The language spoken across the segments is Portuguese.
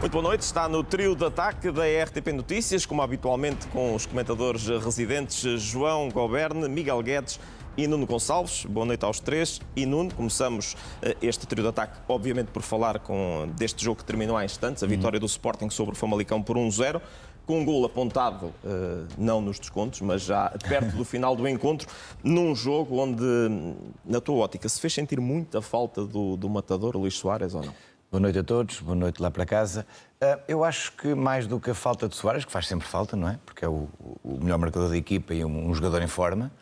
Muito boa noite, está no trio de ataque da RTP Notícias, como habitualmente com os comentadores residentes João Goberne, Miguel Guedes e Nuno Gonçalves. Boa noite aos três. E Nuno, começamos este trio de ataque, obviamente, por falar deste jogo que terminou há instantes, a vitória do Sporting sobre o Famalicão por 1-0, com um golo apontado, não nos descontos, mas já perto do final do encontro, num jogo onde, na tua ótica, se fez sentir muita falta do matador Luís Soares ou não? Boa noite a todos, boa noite lá para casa. Eu acho que mais do que a falta de Soares, que faz sempre falta, não é? Porque é o melhor marcador da equipa e um jogador em forma,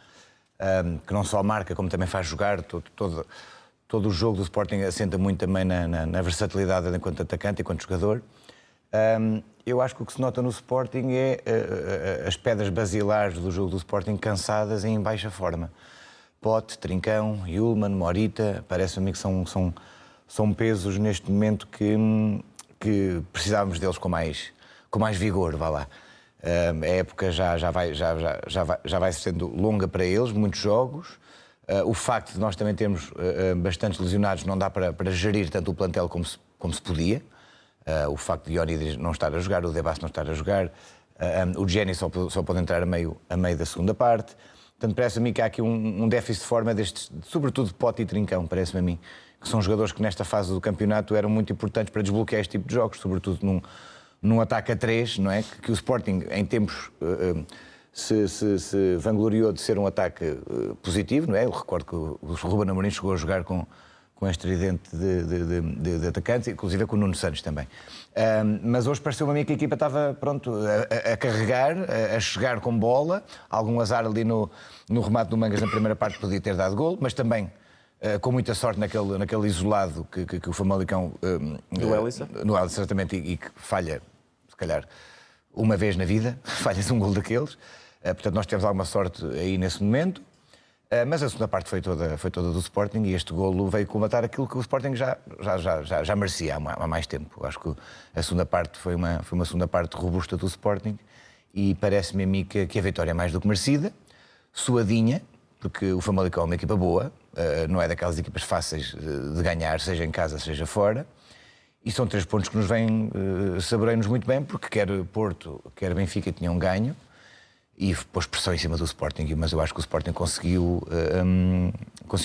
que não só marca, como também faz jogar. Todo o jogo do Sporting assenta muito também na versatilidade enquanto atacante, enquanto jogador. Eu acho que o que se nota no Sporting é as pedras basilares do jogo do Sporting cansadas e em baixa forma. Pote, Trincão, Yulman, Morita, parece-me que são pesos neste momento que precisávamos deles com mais vigor, vá lá. A época já vai sendo longa para eles, muitos jogos. O facto de nós também termos bastantes lesionados não dá para gerir tanto o plantel como se podia. O facto de Ionides não estar a jogar, o Debas não estar a jogar, o Jenny só pode entrar a meio da segunda parte. Portanto, parece-me que há aqui um déficit de forma destes, sobretudo de Pote e Trincão, parece-me a mim, que são jogadores que nesta fase do campeonato eram muito importantes para desbloquear este tipo de jogos, sobretudo num ataque a 3, não é? Que o Sporting, em tempos, se vangloriou de ser um ataque positivo, não é? Eu recordo que o Ruben Amorim chegou a jogar com este tridente de atacantes, inclusive com o Nuno Santos também. Mas hoje pareceu-me a mim que a equipa estava pronto a carregar, a chegar com bola, algum azar ali no remate do Mangas na primeira parte podia ter dado golo, mas também com muita sorte naquele isolado que o Famalicão... Do Elissa? No Elissa, certamente, e que falha, se calhar, uma vez na vida, falha-se um golo daqueles. Portanto, nós tivemos alguma sorte aí nesse momento. Mas a segunda parte foi toda do Sporting e este golo veio colmatar aquilo que o Sporting já merecia há mais tempo. Acho que a segunda parte foi uma segunda parte robusta do Sporting e parece-me a mim que a vitória é mais do que merecida, suadinha, porque o Famalicão é uma equipa boa, não é daquelas equipas fáceis de ganhar, seja em casa, seja fora, e são 3 pontos que nos vêm saboreiam-nos muito bem, porque quer Porto, quer Benfica tinham ganho, e pôs pressão em cima do Sporting, mas eu acho que o Sporting conseguiu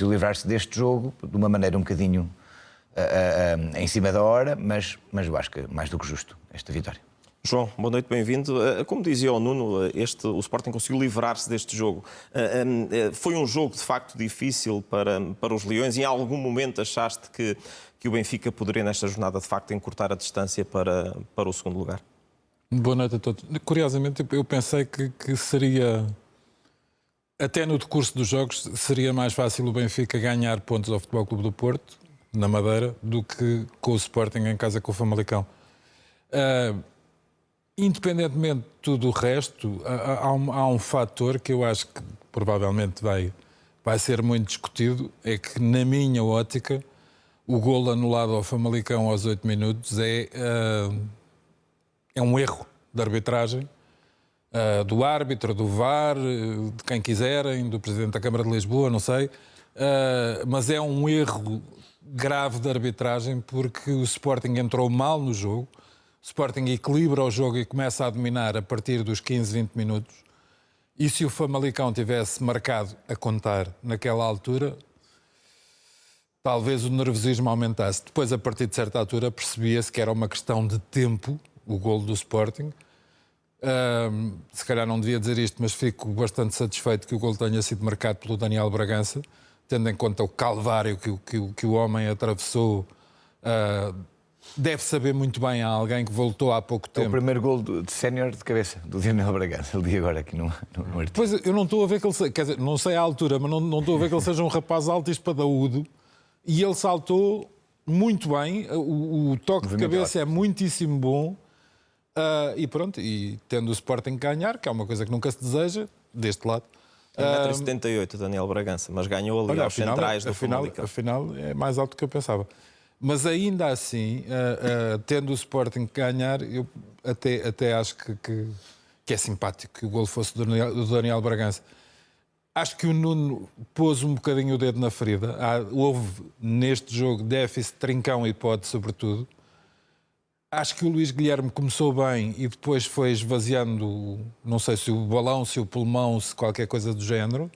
livrar-se deste jogo de uma maneira um bocadinho em cima da hora, mas eu acho que mais do que justo esta vitória. João, boa noite, bem-vindo. Como dizia o Nuno, o Sporting conseguiu livrar-se deste jogo. Foi um jogo, de facto, difícil para os Leões e em algum momento achaste que o Benfica poderia, nesta jornada, de facto, encurtar a distância para o segundo lugar? Boa noite a todos. Curiosamente, eu pensei que seria, até no decurso dos jogos, seria mais fácil o Benfica ganhar pontos ao Futebol Clube do Porto, na Madeira, do que com o Sporting em casa com o Famalicão. Independentemente de tudo o resto, há um fator que eu acho que provavelmente vai ser muito discutido, é que, na minha ótica, o golo anulado ao Famalicão aos 8 minutos é um erro de arbitragem, do árbitro, do VAR, de quem quiserem, do Presidente da Câmara de Lisboa, não sei, mas é um erro grave de arbitragem porque o Sporting entrou mal no jogo, o Sporting equilibra o jogo e começa a dominar a partir dos 15, 20 minutos, e se o Famalicão tivesse marcado a contar naquela altura, talvez o nervosismo aumentasse. Depois, a partir de certa altura, percebia-se que era uma questão de tempo, o golo do Sporting. Se calhar não devia dizer isto, mas fico bastante satisfeito que o golo tenha sido marcado pelo Daniel Bragança, tendo em conta o calvário que o homem atravessou. Deve saber muito bem a alguém que voltou há pouco tempo. É o primeiro golo de sénior de cabeça, do Daniel Bragança. Ele li agora aqui no artigo. Pois, eu não estou a ver que ele... Quer dizer, não sei a altura, mas não estou a ver que ele seja um rapaz alto e espadaúdo. E ele saltou muito bem. O toque de cabeça é muitíssimo bom. E pronto, e tendo o Sporting ganhar, que é uma coisa que nunca se deseja, deste lado. 1,78 m, Daniel Bragança, mas ganhou ali aos centrais do Famalicão. Afinal, é mais alto do que eu pensava. Mas ainda assim, tendo o Sporting ganhar, eu até acho que é simpático que o golo fosse do Daniel Bragança. Acho que o Nuno pôs um bocadinho o dedo na ferida. Houve neste jogo déficit, Trincão e Pote, sobretudo. Acho que o Luís Guilherme começou bem e depois foi esvaziando, não sei se o balão, se o pulmão, se qualquer coisa do género.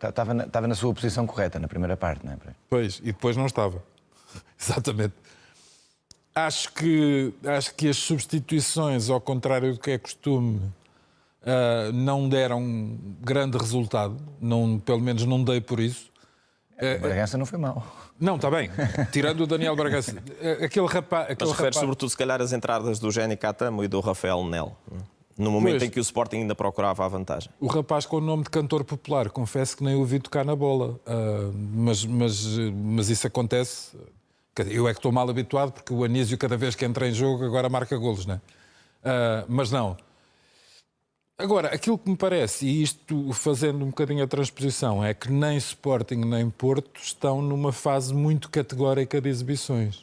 Estava na sua posição correta, na primeira parte, não é? Pois, e depois não estava. Exatamente. Acho que as substituições, ao contrário do que é costume, não deram grande resultado. Pelo menos não dei por isso. O Bragança não foi mau. Não, está bem. Tirando o Daniel Bragança. Aquele rapaz... Mas refere sobretudo, se calhar, as entradas do Géni Catamo e do Rafael Nel. No momento em que o Sporting ainda procurava a vantagem. O rapaz com o nome de cantor popular, confesso que nem o vi tocar na bola. Mas isso acontece... Eu é que estou mal habituado, porque o Anísio, cada vez que entra em jogo, agora marca golos, não é? Mas não. Agora, aquilo que me parece, e isto fazendo um bocadinho a transposição, é que nem Sporting nem Porto estão numa fase muito categórica de exibições.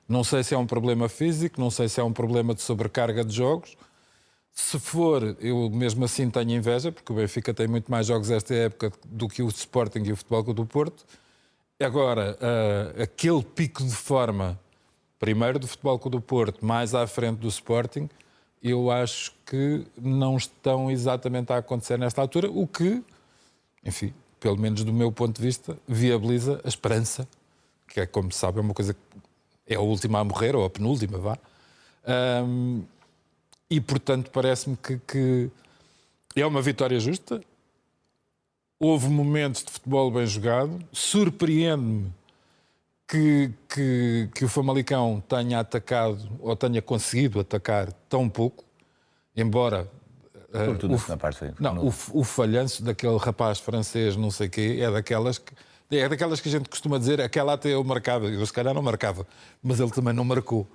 Não sei se é um problema físico, não sei se é um problema de sobrecarga de jogos. Se for, eu mesmo assim tenho inveja, porque o Benfica tem muito mais jogos esta época do que o Sporting e o Futebol Clube do Porto. Agora, aquele pico de forma, primeiro do Futebol Clube do Porto, mais à frente do Sporting, eu acho que não estão exatamente a acontecer nesta altura, o que, enfim, pelo menos do meu ponto de vista, viabiliza a esperança, que é, como se sabe, é uma coisa que é a última a morrer, ou a penúltima, vá. E, portanto, parece-me que é uma vitória justa. Houve momentos de futebol bem jogado. Surpreende-me que o Famalicão tenha atacado, ou tenha conseguido atacar tão pouco, embora... Sobretudo na parte foi. Não, o falhanço daquele rapaz francês, não sei o quê, é daquelas que a gente costuma dizer, aquela até eu marcava, eu se calhar não marcava, mas ele também não marcou.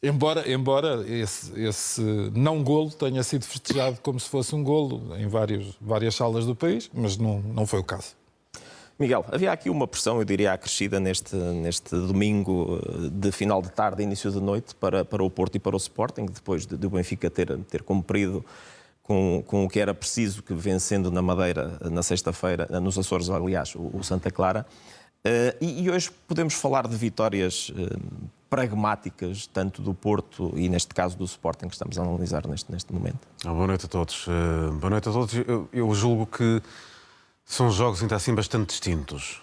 Embora esse não golo tenha sido festejado como se fosse um golo em várias salas do país, mas não foi o caso. Miguel, havia aqui uma pressão, eu diria, acrescida neste domingo de final de tarde, início de noite, para o Porto e para o Sporting, depois de o Benfica ter cumprido com o que era preciso, que vencendo na Madeira, na sexta-feira, nos Açores, aliás, o Santa Clara. E hoje podemos falar de vitórias pragmáticas, tanto do Porto e, neste caso, do Sporting, que estamos a analisar neste momento. Boa noite a todos. Boa noite a todos. Eu julgo que são jogos ainda assim bastante distintos.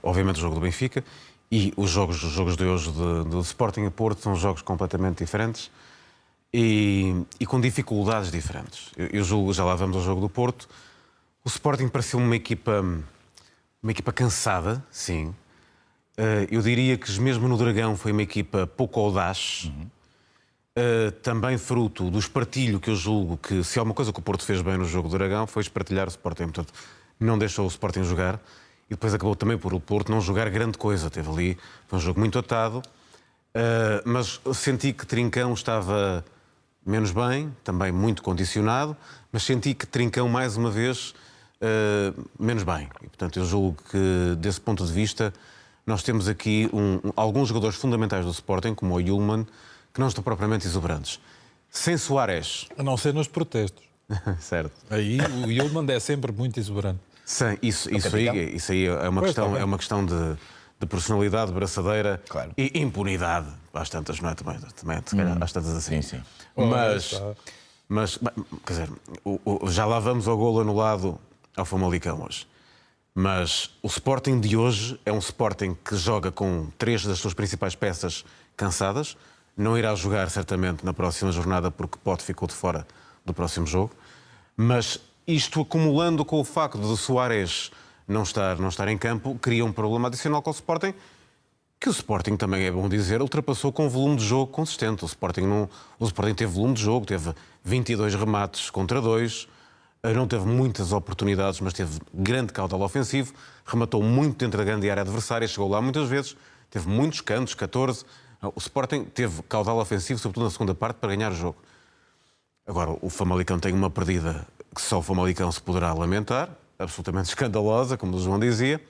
Obviamente o jogo do Benfica e os jogos de hoje do Sporting e Porto são jogos completamente diferentes e com dificuldades diferentes. Eu julgo, já lá vamos ao jogo do Porto, o Sporting pareceu uma equipa cansada, sim. Eu diria que mesmo no Dragão foi uma equipa pouco audaz. Também fruto do espartilho, que eu julgo que se há uma coisa que o Porto fez bem no jogo do Dragão foi espartilhar o Sporting. Portanto, não deixou o Sporting jogar e depois acabou também por o Porto não jogar grande coisa. Teve ali, foi um jogo muito atado, mas senti que Trincão estava menos bem, também muito condicionado, mas senti que Trincão, mais uma vez, menos bem. E, portanto, eu julgo que, desse ponto de vista, nós temos aqui alguns jogadores fundamentais do Sporting, como o Yulman, que não estão propriamente exuberantes. Sem Soares... A não ser nos protestos. Certo. Aí o Yulman é sempre muito exuberante. Sim, isso aí é uma questão de personalidade, braçadeira, claro, e impunidade. Às tantas, não é? Também às tantas assim. Sim. Mas, quer dizer, já lá vamos ao golo anulado ao Famalicão hoje. Mas o Sporting de hoje é um Sporting que joga com 3 das suas principais peças cansadas. Não irá jogar certamente na próxima jornada porque Pote ficou de fora do próximo jogo. Mas isto, acumulando com o facto de Soares não estar em campo, cria um problema adicional com o Sporting, que o Sporting, também é bom dizer, ultrapassou com um volume de jogo consistente. O Sporting teve volume de jogo, teve 22 remates contra 2, não teve muitas oportunidades, mas teve grande caudal ofensivo, rematou muito dentro da grande área adversária, chegou lá muitas vezes, teve muitos cantos, 14. O Sporting teve caudal ofensivo, sobretudo na segunda parte, para ganhar o jogo. Agora, o Famalicão tem uma perdida que só o Famalicão se poderá lamentar, absolutamente escandalosa, como o João dizia,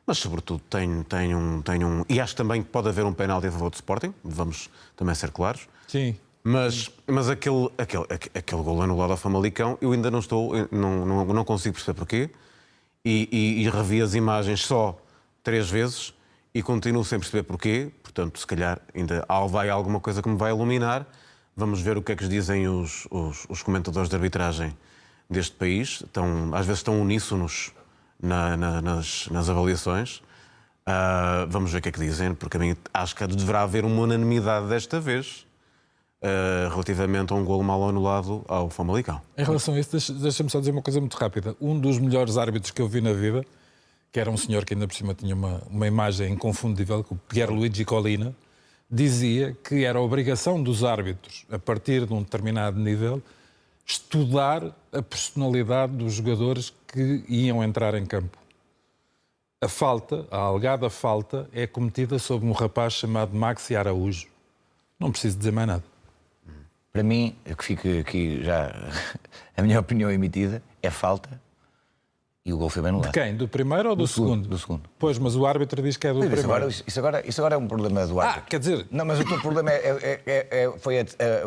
mas, sobretudo, tem um... E acho também que pode haver um penalti a favor do Sporting, vamos também ser claros. Sim. Mas aquele gol anulado ao Famalicão, eu ainda não consigo perceber porquê, e revi as imagens só 3 vezes e continuo sem perceber porquê, portanto, se calhar ainda vai alguma coisa que me vai iluminar. Vamos ver o que é que dizem os comentadores de arbitragem deste país. Às vezes estão uníssonos nas avaliações. Vamos ver o que é que dizem, porque a mim acho que deverá haver uma unanimidade desta vez relativamente a um golo mal anulado ao Famalicão. Em relação a isso, deixa-me só dizer uma coisa muito rápida. Um dos melhores árbitros que eu vi na vida, que era um senhor que ainda por cima tinha uma imagem inconfundível, o Pierluigi Collina, dizia que era a obrigação dos árbitros, a partir de um determinado nível, estudar a personalidade dos jogadores que iam entrar em campo. A alegada falta, é cometida sobre um rapaz chamado Maxi Araújo. Não preciso dizer mais nada. Para mim, que fica aqui já a minha opinião emitida, é falta e o gol foi bem anulado. De quem? Do primeiro ou do segundo? Do segundo. Pois, mas o árbitro diz que é do primeiro. Isso agora é um problema do árbitro. Quer dizer... Não, mas o teu problema foi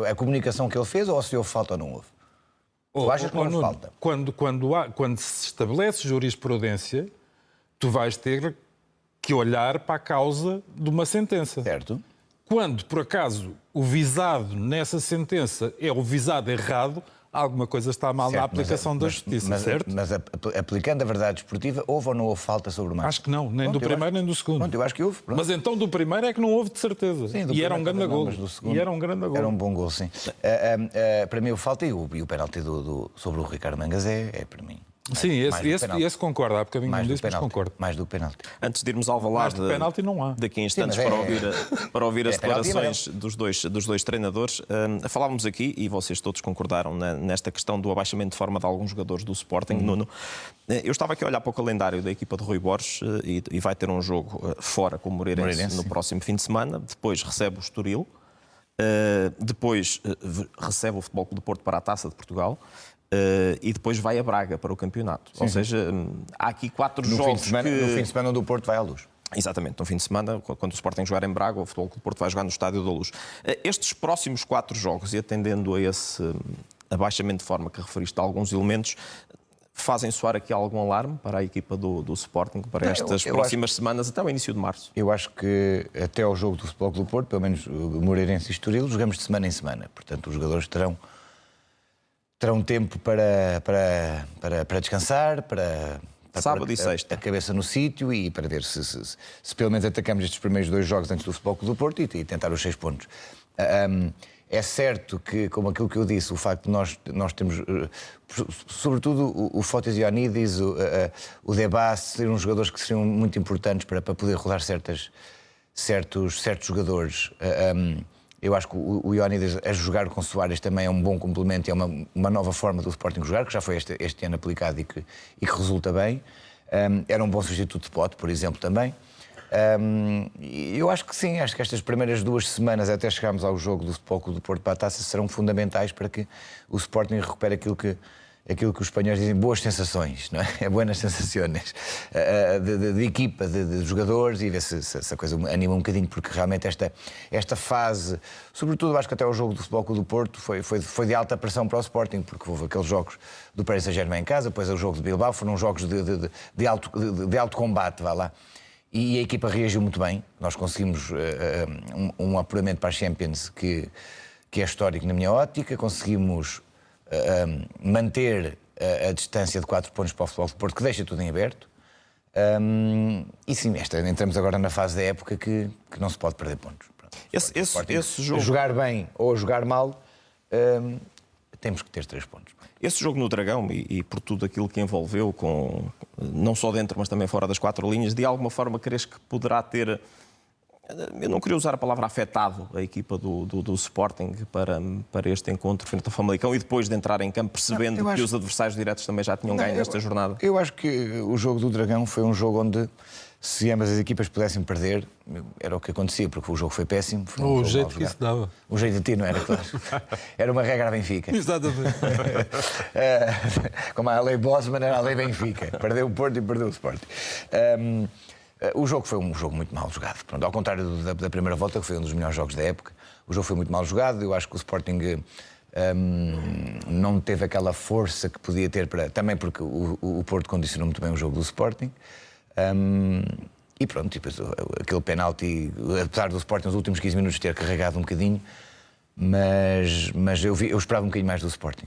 a comunicação que ele fez ou se houve falta ou não houve? Tu achas que não houve falta? Quando se estabelece jurisprudência, tu vais ter que olhar para a causa de uma sentença. Certo. Quando, por acaso, o visado nessa sentença é o visado errado, alguma coisa está mal na aplicação da justiça, certo? Mas aplicando a verdade esportiva, houve ou não houve falta sobre o Maxi? Acho que não, nem do primeiro nem do segundo. Pronto, eu acho que houve. Pronto. Mas então do primeiro é que não houve de certeza. Sim, e era um grande gol. Era um bom gol, sim. Para mim o falta e o penalti sobre o Ricardo Mangas é para mim. Sim, esse concordo. Há bocadinho não disse, mas concordo. Mais do penalti. Antes de irmos ao Valade, mais do penalti não há. Daqui a instantes para ouvir as declarações dos dois treinadores, falávamos aqui, e vocês todos concordaram nesta questão do abaixamento de forma de alguns jogadores do Sporting. Nuno, eu estava aqui a olhar para o calendário da equipa de Rui Borges e vai ter um jogo fora com o Moreirense no próximo fim de semana. Depois recebe o Estoril. Depois recebe o Futebol Clube do Porto para a Taça de Portugal. E depois vai a Braga para o campeonato. Ou seja, há aqui 4 jogos No fim de semana do Porto vai à Luz. Exatamente, no fim de semana, quando o Sporting jogar em Braga, o Futebol Clube do Porto vai jogar no Estádio da Luz. Estes próximos 4 jogos, e atendendo a esse abaixamento de forma que referiste a alguns elementos, fazem soar aqui algum alarme para a equipa do Sporting para estas próximas semanas, até o início de março? Eu acho que até ao jogo do Futebol Clube do Porto, pelo menos o Moreirense e Estoril, jogamos de semana em semana. Portanto, os jogadores terão tempo para descansar, para sábado e sexta. A cabeça no sítio e para ver se pelo menos atacamos estes primeiros 2 jogos antes do Futebol Clube do Porto e tentar os 6 pontos. É certo que, como aquilo que eu disse, o facto de nós temos, sobretudo o Fotis Ioannidis, o Debas, seriam jogadores que seriam muito importantes para poder rodar certos jogadores. Eu acho que o Ioannidis a jogar com Soares também é um bom complemento e é uma nova forma do Sporting jogar, que já foi este ano aplicado e que resulta bem. Era um bom substituto de Pote, por exemplo, também. Eu acho que sim, acho que estas primeiras 2 semanas até chegarmos ao jogo do Futebol Clube do Porto para a Taça serão fundamentais para que o Sporting recupere aquilo que os espanhóis dizem, boas sensações, não é? Buenas sensações de equipa, de jogadores, e ver se a coisa anima um bocadinho, porque realmente esta fase, sobretudo acho que até o jogo do Futebol Clube do Porto foi de alta pressão para o Sporting, porque houve aqueles jogos do Paris Saint-Germain em casa, depois o jogo de Bilbao, foram jogos de alto combate, vá lá. E a equipa reagiu muito bem. Nós conseguimos um apuramento para a Champions que é histórico na minha ótica, conseguimos manter a distância de 4 pontos para o Futebol do Porto, que deixa tudo em aberto. E sim, entramos agora na fase da época que não se pode perder pontos. Esse jogo... A jogar bem ou a jogar mal, temos que ter 3 pontos. Esse jogo no Dragão, e por tudo aquilo que envolveu, não só dentro, mas também fora das 4 linhas, de alguma forma crees que poderá ter... Eu não queria usar a palavra afetado a equipa do Sporting para este encontro frente ao Famalicão, e depois de entrar em campo percebendo que os adversários diretos também já tinham ganho nesta jornada? Eu acho que o jogo do Dragão foi um jogo onde, se ambas as equipas pudessem perder, era o que acontecia, porque o jogo foi péssimo. O jeito que isso dava. O jeito de ti, não era? Era uma regra à Benfica. Exatamente. Como a lei Bosman era a lei Benfica. Perdeu o Porto e perdeu o Sporting. O jogo foi um jogo muito mal jogado. Pronto, ao contrário da primeira volta, que foi um dos melhores jogos da época, o jogo foi muito mal jogado. Eu acho que o Sporting não teve aquela força que podia ter, também porque o Porto condicionou muito bem o jogo do Sporting. E pronto, e depois aquele penalti, apesar do Sporting nos últimos 15 minutos ter carregado um bocadinho, mas eu esperava um bocadinho mais do Sporting.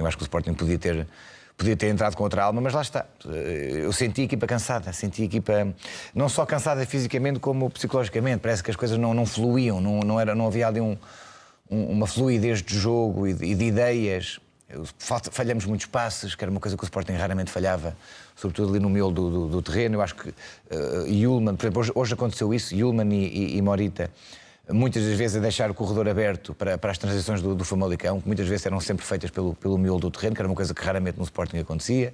Eu acho que o Sporting podia ter entrado com outra alma, mas lá está. Eu senti a equipa cansada, não só cansada fisicamente como psicologicamente. Parece que as coisas não fluíam, não havia ali uma fluidez de jogo e de ideias. Falhamos muitos passes, que era uma coisa que o Sporting raramente falhava, sobretudo ali no miolo do terreno. Eu acho que Yulman, por exemplo, hoje aconteceu isso, Yulman e Morita, muitas das vezes a deixar o corredor aberto para as transições do Famalicão, que muitas vezes eram sempre feitas pelo miolo do terreno, que era uma coisa que raramente no Sporting acontecia.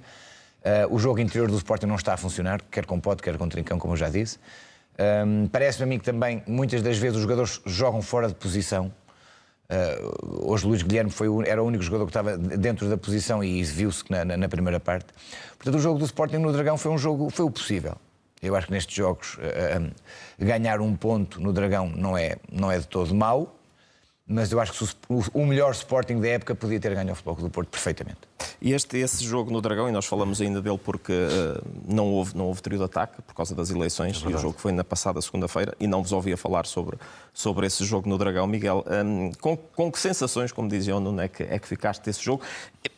O jogo interior do Sporting não está a funcionar, quer com Pote, quer com Trincão, como eu já disse. Parece-me a mim que também, muitas das vezes, os jogadores jogam fora de posição. Hoje Luís Guilherme era o único jogador que estava dentro da posição e viu-se na primeira parte. Portanto, o jogo do Sporting no Dragão foi o possível. Eu acho que nestes jogos ganhar um ponto no Dragão não é de todo mau, mas eu acho que o melhor Sporting da época podia ter ganho ao Futebol Clube do Porto perfeitamente. E esse jogo no Dragão, e nós falamos ainda dele porque não houve trio de ataque por causa das eleições, e o jogo foi na passada segunda-feira, e não vos ouvia falar sobre esse jogo no Dragão. Miguel, com que sensações, como dizia o Nuno, é que ficaste desse jogo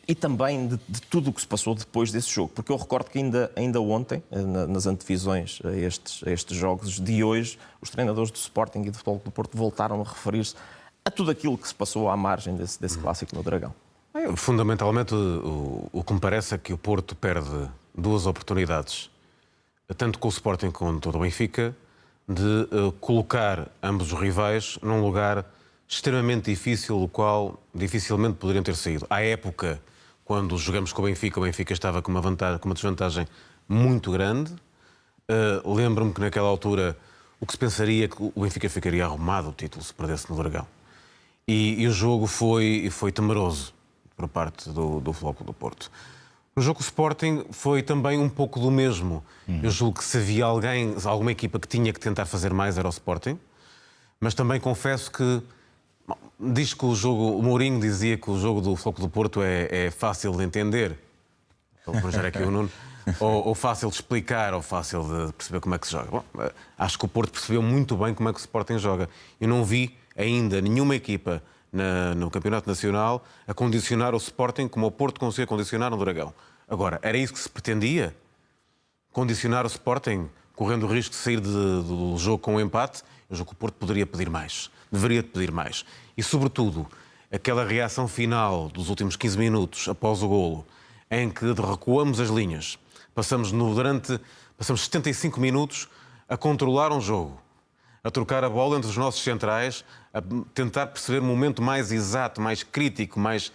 e também de tudo o que se passou depois desse jogo? Porque eu recordo que ainda ontem, nas antevisões a estes jogos de hoje, os treinadores do Sporting e do Futebol Clube do Porto voltaram a referir-se a tudo aquilo que se passou à margem desse clássico no Dragão. Fundamentalmente, o que me parece é que o Porto perde duas oportunidades, tanto com o Sporting quanto com o Benfica, de colocar ambos os rivais num lugar extremamente difícil, do qual dificilmente poderiam ter saído. À época, quando jogamos com o Benfica estava com uma desvantagem muito grande. Lembro-me que naquela altura o que se pensaria que o Benfica ficaria arrumado o título se perdesse no Dragão. E o jogo foi temeroso por parte do Futebol Clube do Porto. No jogo do Sporting foi também um pouco do mesmo. Eu julgo que se havia alguma equipa que tinha que tentar fazer mais era o Sporting, mas também confesso que diz que o Mourinho dizia que o jogo do Futebol Clube do Porto é fácil de entender, vou arranjar aqui o Nuno, ou fácil de explicar, ou fácil de perceber como é que se joga. Bom, acho que o Porto percebeu muito bem como é que o Sporting joga. Eu não vi ainda nenhuma equipa no Campeonato Nacional a condicionar o Sporting como o Porto conseguia condicionar no Dragão. Agora, era isso que se pretendia? Condicionar o Sporting, correndo o risco de sair do jogo com um empate? Eu julgo que o Porto poderia pedir mais, deveria pedir mais. E, sobretudo, aquela reação final dos últimos 15 minutos após o golo, em que recuamos as linhas, passamos 75 minutos a controlar um jogo, a trocar a bola entre os nossos centrais, a tentar perceber o momento mais exato, mais crítico, mais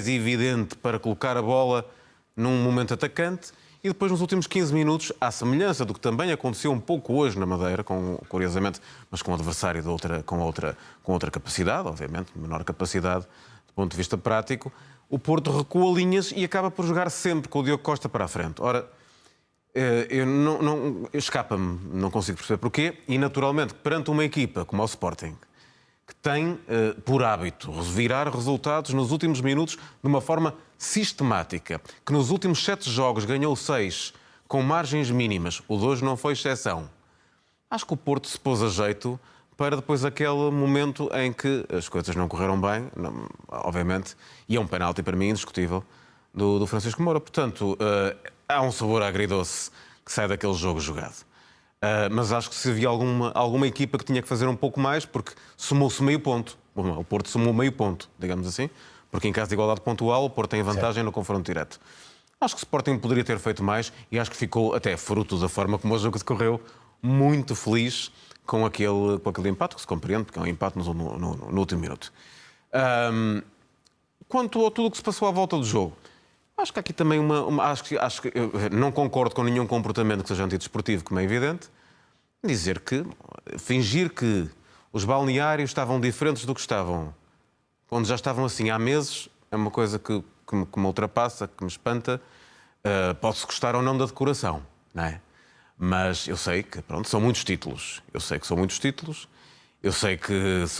evidente para colocar a bola num momento atacante. E depois, nos últimos 15 minutos, à semelhança do que também aconteceu um pouco hoje na Madeira, curiosamente, mas com um adversário com outra capacidade, obviamente, menor capacidade do ponto de vista prático, o Porto recua linhas e acaba por jogar sempre com o Diogo Costa para a frente. Ora, escapa-me, não consigo perceber porquê, e naturalmente, perante uma equipa como o Sporting, que tem por hábito virar resultados nos últimos minutos de uma forma sistemática, que nos últimos 7 jogos ganhou 6 com margens mínimas, o de hoje não foi exceção. Acho que o Porto se pôs a jeito para depois aquele momento em que as coisas não correram bem, obviamente, e é um penalti para mim indiscutível do Francisco Moura. Portanto, há um sabor agridoce que sai daquele jogo jogado. Mas acho que se havia alguma equipa que tinha que fazer um pouco mais, porque somou-se meio ponto. Bom, o Porto somou meio ponto, digamos assim, porque em caso de igualdade pontual o Porto tem vantagem no confronto direto. Acho que o Sporting poderia ter feito mais e acho que ficou, até fruto da forma como o jogo decorreu, muito feliz com aquele empate, que se compreende, porque é um empate no último minuto. Quanto a tudo o que se passou à volta do jogo, acho que há aqui também acho que eu não concordo com nenhum comportamento que seja antidesportivo, como é evidente. Fingir que os balneários estavam diferentes do que estavam quando já estavam assim há meses, é uma coisa que me ultrapassa, que me espanta. Pode-se gostar ou não da decoração, não é? Mas eu sei que, pronto, são muitos títulos. Eu sei que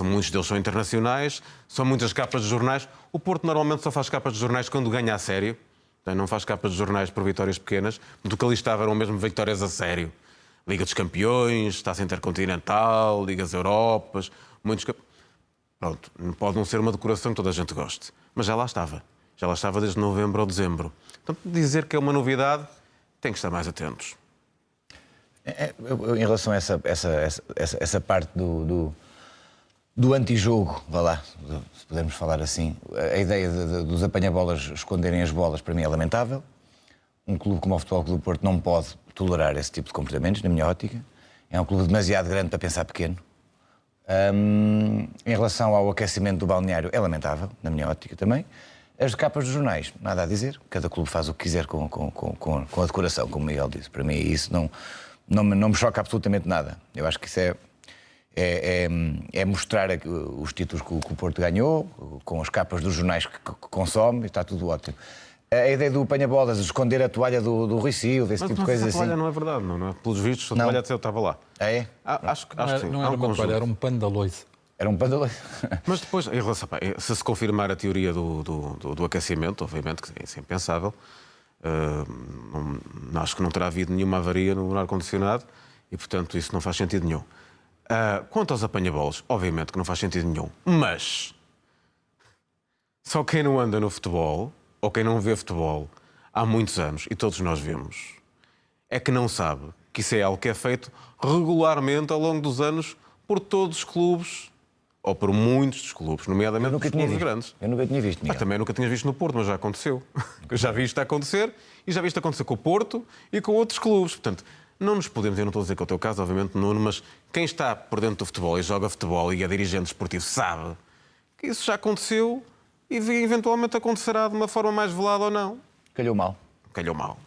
muitos deles são internacionais, são muitas capas de jornais. O Porto normalmente só faz capas de jornais quando ganha a sério. Não faz capas de jornais por vitórias pequenas. Do que ali estava eram mesmo vitórias a sério. Liga dos Campeões, Taça Intercontinental, Ligas Europas, muitos... Pronto, pode não ser uma decoração que toda a gente goste, mas já lá estava. Já lá estava desde novembro ou dezembro. Portanto, dizer que é uma novidade, tem que estar mais atentos. Em relação a essa parte do antijogo, vá lá, se pudermos falar assim, a ideia dos apanha-bolas esconderem as bolas, para mim é lamentável. Um clube como o Futebol Clube do Porto não pode tolerar esse tipo de comportamentos, na minha ótica. É um clube demasiado grande para pensar pequeno. Em relação ao aquecimento do balneário, é lamentável, na minha ótica também. As capas dos jornais, nada a dizer. Cada clube faz o que quiser com a decoração, como o Miguel disse. Para mim, isso não me choca absolutamente nada. Eu acho que isso é mostrar os títulos que o Porto ganhou, com as capas dos jornais que consome, e está tudo ótimo. A ideia do apanha-bolas, esconder a toalha do Rui Silva, esse tipo de coisas assim. Mas a toalha não é verdade, não é? Pelos vistos, a toalha até eu estava lá. É? Acho que sim. Não era uma toalha, era um pano da loiça. Era um pano. Mas depois, em relação, se se confirmar a teoria do aquecimento, obviamente que é impensável, acho que não terá havido nenhuma avaria no ar-condicionado e, portanto, isso não faz sentido nenhum. Quanto aos apanha-bolas, obviamente que não faz sentido nenhum, mas só quem não anda no futebol, ou quem não vê futebol há muitos anos, e todos nós vemos, é que não sabe que isso é algo que é feito regularmente ao longo dos anos por todos os clubes, ou por muitos dos clubes, nomeadamente dos clubes grandes. Eu nunca tinha visto, Miguel. Também nunca tinha visto no Porto, mas já aconteceu. Já vi isto acontecer, e já vi isto acontecer com o Porto e com outros clubes. Portanto, não nos podemos, eu não estou a dizer que é o teu caso, obviamente, Nuno, mas quem está por dentro do futebol e joga futebol e é dirigente esportivo sabe que isso já aconteceu e eventualmente acontecerá de uma forma mais velada ou não. Calhou mal. Calhou mal.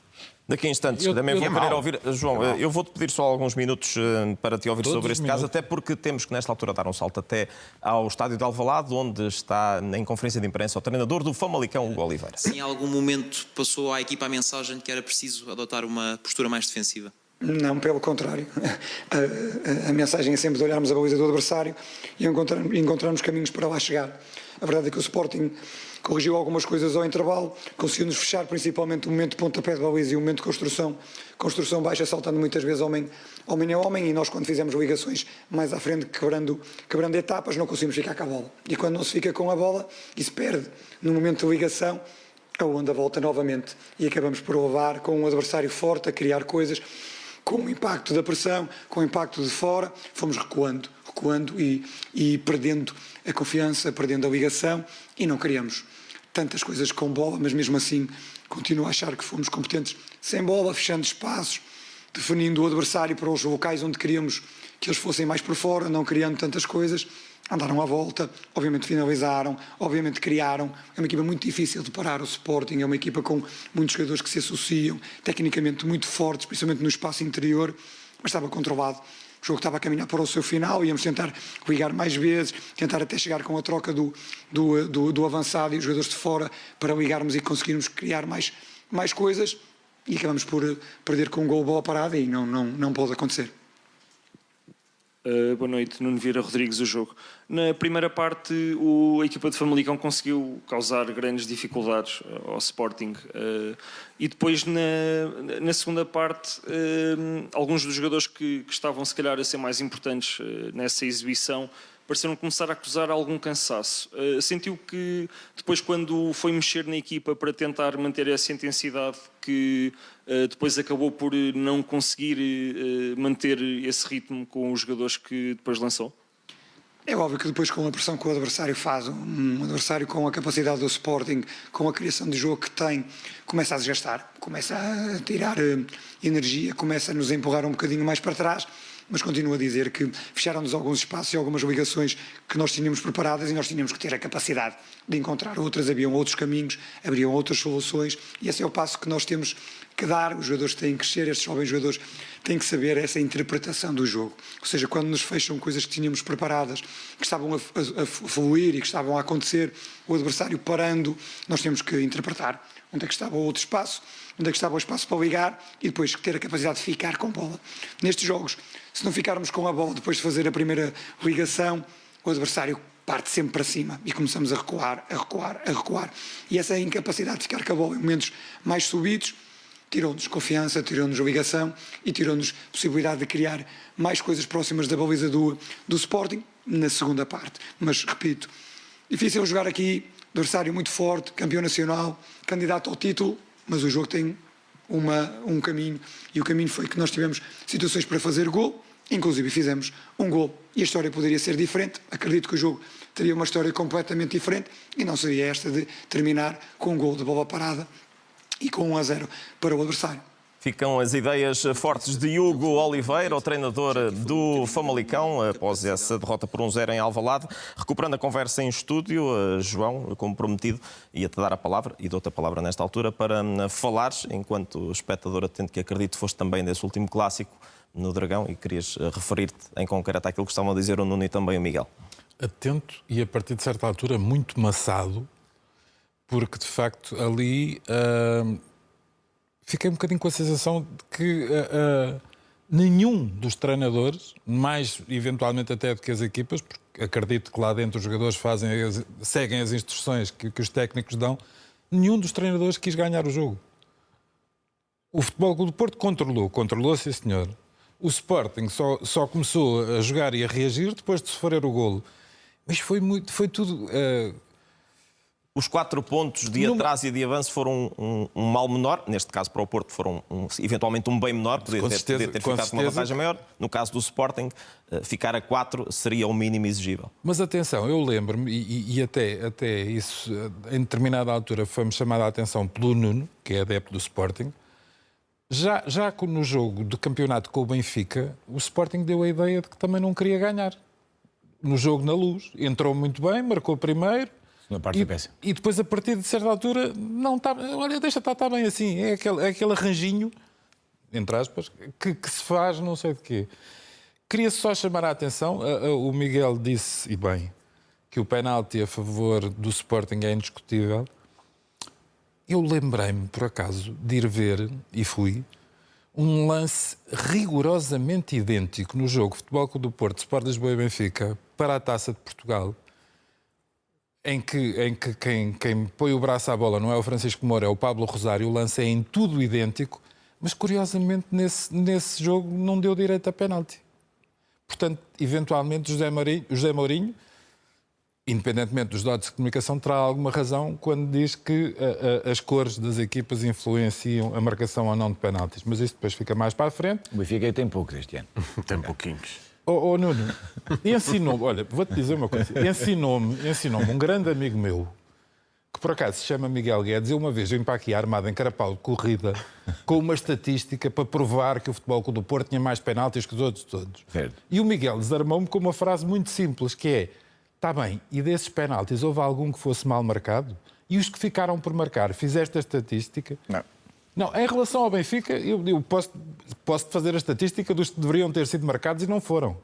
Daqui a instantes também vou querer ouvir. João, eu vou-te pedir só alguns minutos para te ouvir Todos sobre este os caso, minutos. até porque temos que, nesta altura, dar um salto até ao estádio de Alvalade, onde está, em conferência de imprensa, o treinador do Famalicão, Hugo Oliveira. Em algum momento passou à equipa a mensagem de que era preciso adotar uma postura mais defensiva? Não, pelo contrário. A mensagem é sempre de olharmos a baliza do adversário e encontrarmos caminhos para lá chegar. A verdade é que o Sporting corrigiu algumas coisas ao intervalo, conseguiu-nos fechar principalmente o momento de pontapé de baliza e o momento de construção baixa, saltando muitas vezes homem a homem, e nós, quando fizemos ligações mais à frente, quebrando etapas, não conseguimos ficar com a bola. E quando não se fica com a bola e se perde no momento de ligação, a onda volta novamente e acabamos por levar com um adversário forte a criar coisas, com o impacto da pressão, com o impacto de fora, fomos recuando e perdendo a confiança, perdendo a ligação, e não criamos tantas coisas com bola, mas mesmo assim continuo a achar que fomos competentes sem bola, fechando espaços, definindo o adversário para os locais onde queríamos que eles fossem mais por fora, não criando tantas coisas. Andaram à volta, obviamente finalizaram, obviamente criaram. É uma equipa muito difícil de parar, o Sporting. É uma equipa com muitos jogadores que se associam, tecnicamente muito fortes, principalmente no espaço interior, mas estava controlado. O jogo estava a caminhar para o seu final, íamos tentar ligar mais vezes, tentar até chegar com a troca do avançado e os jogadores de fora para ligarmos e conseguirmos criar mais coisas, e acabamos por perder com um gol, bola parada, e não pode acontecer. Boa noite, Nuno Vieira Rodrigues, o jogo. Na primeira parte, a equipa de Famalicão conseguiu causar grandes dificuldades ao Sporting. E depois, na segunda parte, alguns dos jogadores que estavam, se calhar, a ser mais importantes nessa exibição pareceram começar a acusar algum cansaço. Sentiu que depois, quando foi mexer na equipa para tentar manter essa intensidade, que depois acabou por não conseguir manter esse ritmo com os jogadores que depois lançou? É óbvio que depois, com a pressão que o adversário faz, um adversário com a capacidade do Sporting, com a criação de jogo que tem, começa a desgastar, começa a tirar energia, começa a nos empurrar um bocadinho mais para trás. Mas continuo a dizer que fecharam-nos alguns espaços e algumas ligações que nós tínhamos preparadas, e nós tínhamos que ter a capacidade de encontrar outras, haviam outros caminhos, abriam outras soluções, e esse é o passo que nós temos que dar. Os jogadores têm que crescer, estes jovens jogadores têm que saber essa interpretação do jogo. Ou seja, quando nos fecham coisas que tínhamos preparadas, que estavam a fluir e que estavam a acontecer, o adversário parando, nós temos que interpretar onde é que estava o outro espaço, onde é que estava o espaço para ligar, e depois ter a capacidade de ficar com bola. Nestes jogos, se não ficarmos com a bola depois de fazer a primeira ligação, o adversário parte sempre para cima e começamos a recuar. E essa incapacidade de ficar com a bola em momentos mais subidos tirou-nos confiança, tirou-nos ligação e tirou-nos possibilidade de criar mais coisas próximas da baliza do Sporting na segunda parte. Mas, repito, difícil jogar aqui, adversário muito forte, campeão nacional, candidato ao título, mas o jogo tem um caminho, e o caminho foi que nós tivemos situações para fazer gol, inclusive fizemos um gol e a história poderia ser diferente. Acredito que o jogo teria uma história completamente diferente e não seria esta de terminar com um gol de bola parada e com 1-0 para o adversário. Ficam as ideias fortes de Hugo Oliveira, o treinador do Famalicão, após essa derrota por 1-0 em Alvalade. Recuperando a conversa em estúdio, João, como prometido, ia-te dar a palavra, e dou-te a palavra nesta altura, para falares, enquanto espectador atento, que acredito foste também desse último clássico no Dragão, e querias referir-te em concreto àquilo que estavam a dizer o Nuno e também o Miguel. Atento e, a partir de certa altura, muito maçado, porque, de facto, ali fiquei um bocadinho com a sensação de que nenhum dos treinadores, mais eventualmente até do que as equipas, porque acredito que lá dentro os jogadores seguem as instruções que os técnicos dão, nenhum dos treinadores quis ganhar o jogo. O Futebol Clube do Porto controlou, sim senhor. O Sporting só começou a jogar e a reagir depois de sofrer o golo. Mas foi tudo... Os 4 pontos de atraso e de avanço foram um mal menor. Neste caso, para o Porto, foram eventualmente um bem menor. Podia ter ficado com uma vantagem maior. No caso do Sporting, ficar a 4 seria o mínimo exigível. Mas atenção, eu lembro-me, e até isso, em determinada altura, foi-me chamada a atenção pelo Nuno, que é adepto do Sporting. Já no jogo do campeonato com o Benfica, o Sporting deu a ideia de que também não queria ganhar. No jogo na Luz, entrou muito bem, marcou primeiro. E depois, a partir de certa altura, não está. Olha, deixa estar bem assim. É aquele arranjinho, entre aspas, que se faz não sei de quê. Queria só chamar a atenção. O Miguel disse, e bem, que o penalti a favor do Sporting é indiscutível. Eu lembrei-me, por acaso, de ir ver, e fui, um lance rigorosamente idêntico no jogo Futebol Clube do Porto, Sport Lisboa e Benfica, para a Taça de Portugal, em que quem põe o braço à bola não é o Francisco Moura, é o Pablo Rosário. O lance é em tudo idêntico, mas curiosamente nesse jogo não deu direito a penalti. Portanto, eventualmente José Mourinho, independentemente dos dados de comunicação, terá alguma razão quando diz que as cores das equipas influenciam a marcação ou não de penaltis. Mas isso depois fica mais para a frente. O Benfica tem poucos este ano. Tem pouquinhos. Nuno, ensinou-me, olha, vou-te dizer uma coisa, ensinou-me um grande amigo meu, que por acaso se chama Miguel Guedes. Eu uma vez vim para aqui armado em carapau de corrida, com uma estatística para provar que o Futebol Clube do Porto tinha mais penaltis que os outros todos. Certo. E o Miguel desarmou-me com uma frase muito simples, que é: está bem, e desses penaltis houve algum que fosse mal marcado? E os que ficaram por marcar, fizeste a estatística? Não, em relação ao Benfica, eu posso fazer a estatística dos que deveriam ter sido marcados e não foram.